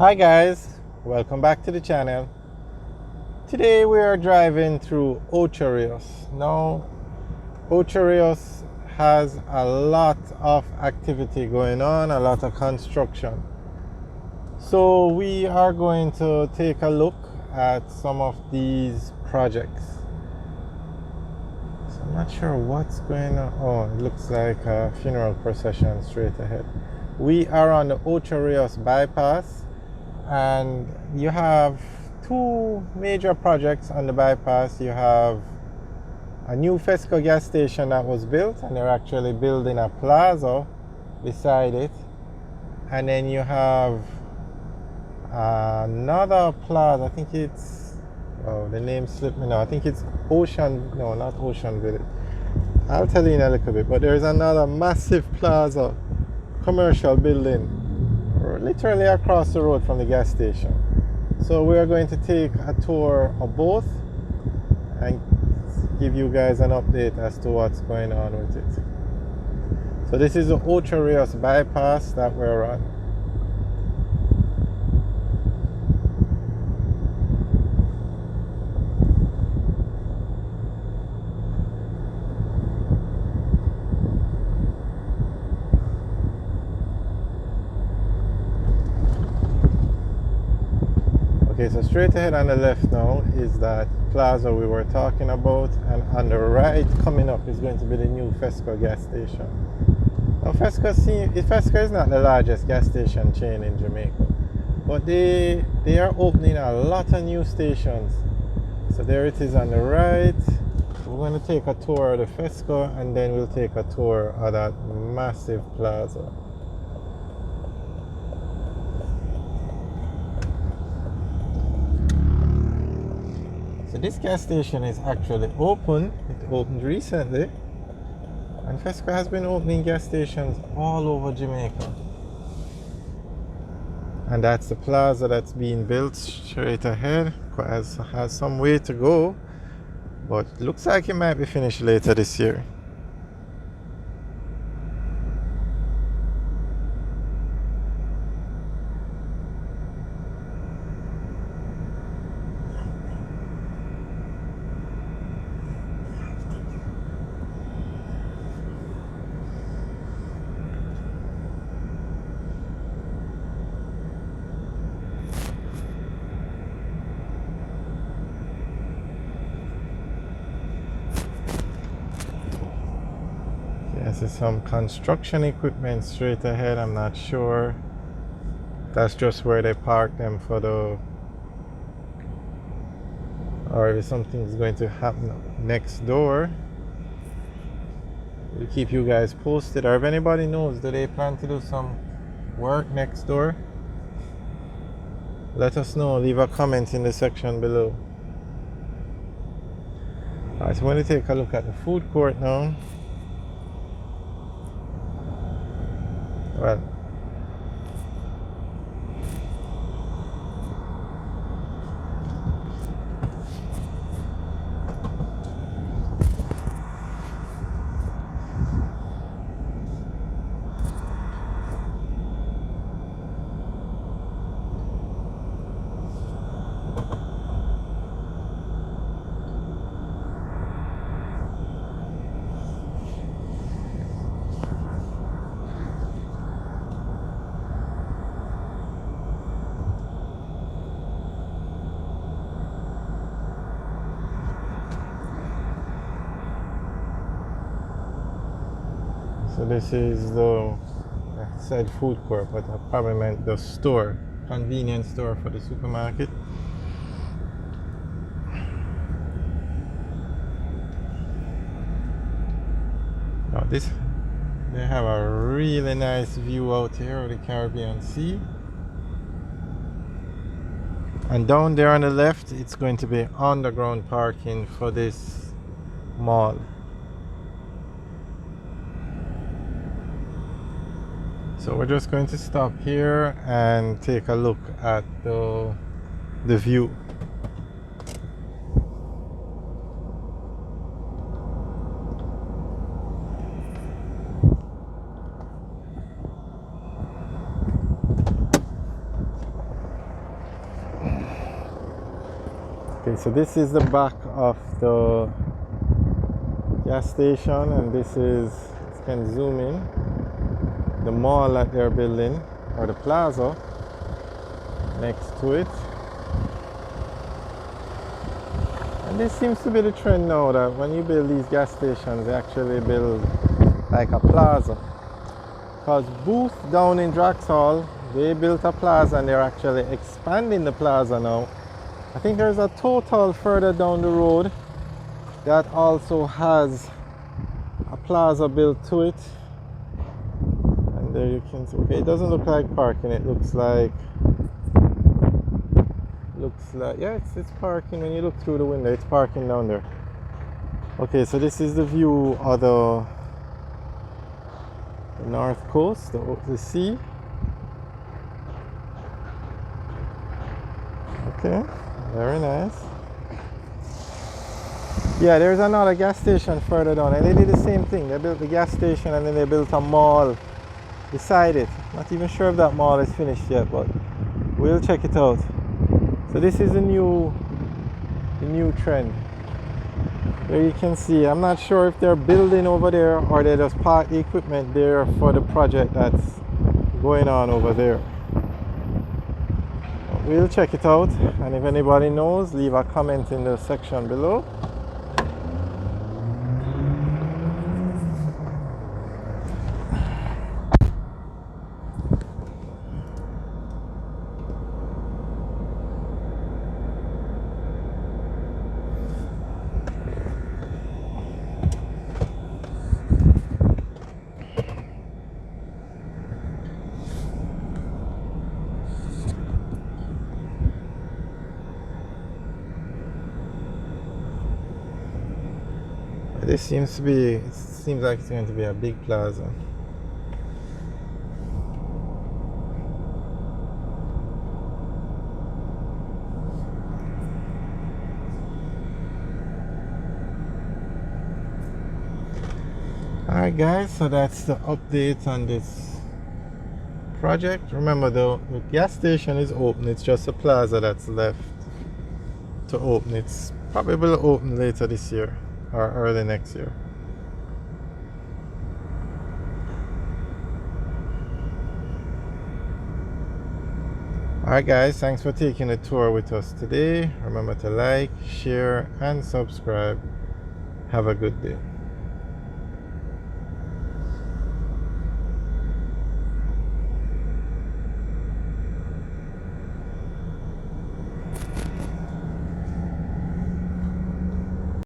Hi guys, welcome back to the channel. Today we are driving through Ocho Rios. Now, Ocho Rios has a lot of activity going on, a lot of construction. So we are going to take a look at some of these projects. So I'm not sure what's going on. Oh, it looks like a funeral procession straight ahead. We are on the Ocho Rios bypass, and you have two major projects on the bypass. You have a new Fesco gas station that was built, and they're actually building a plaza beside it. And then you have another plaza. I think it's, oh, the name slipped me now. I think it's Ocean, no, not Ocean Village. I'll tell you in a little bit. But there's another massive plaza, commercial building, literally across the road from the gas station. So we are going to take a tour of both and give you guys an update as to what's going on with it. So this is the Ocho Rios bypass that we're on. Okay, so straight ahead on the left now is that plaza we were talking about, and on the right coming up is going to be the new Fesco gas station. Now Fesco is not the largest gas station chain in Jamaica, but they are opening a lot of new stations. So there it is on the right. We're going to take a tour of the Fesco, and then we'll take a tour of that massive plaza. So this gas station is actually open. It opened recently, and Fesco has been opening gas stations all over Jamaica. And that's the plaza that's being built straight ahead. Has some way to go, but looks like it might be finished later this year. This is some construction equipment straight ahead. I'm not sure. That's just where they park them for the, or if something's going to happen next door. We'll keep you guys posted. Or if anybody knows, do they plan to do some work next door? Let us know. Leave a comment in the section below. Alright, so we're going to take a look at the food court now. Well, so this is the, I said food court, but I probably meant the store, convenience store for the supermarket. Now this, they have a really nice view out here of the Caribbean Sea. And down there on the left, it's going to be underground parking for this mall. So we're just going to stop here and take a look at the view. Okay, so this is the back of the gas station, and this is, you can zoom in, the mall that they're building, or the plaza next to it. And this seems to be the trend now, that when you build these gas stations, they actually build like a plaza. Because Booth down in Draxall, they built a plaza and they're actually expanding the plaza now. I think there's a Total further down the road that also has a plaza built to it. And there you can see, okay, it doesn't look like parking, it looks like, yeah, it's parking. When you look through the window, it's parking down there. Okay, so this is the view of the north coast, the sea. Okay, very nice. Yeah, there's another gas station further down, and they did the same thing. They built the gas station and then they built a mall beside it. Not even sure if that mall is finished yet, but we'll check it out. So this is the new trend. There you can see, I'm not sure if they're building over there or they just park the equipment there for the project that's going on over there. We'll check it out, and if anybody knows, leave a comment in the section below. This seems like it's going to be a big plaza. Alright guys, so that's the update on this project. Remember the gas station is open, it's just a plaza that's left to open. It's probably will open later this year or early next year. Alright guys, thanks for taking the tour with us today. Remember to like, share and subscribe. Have a good day.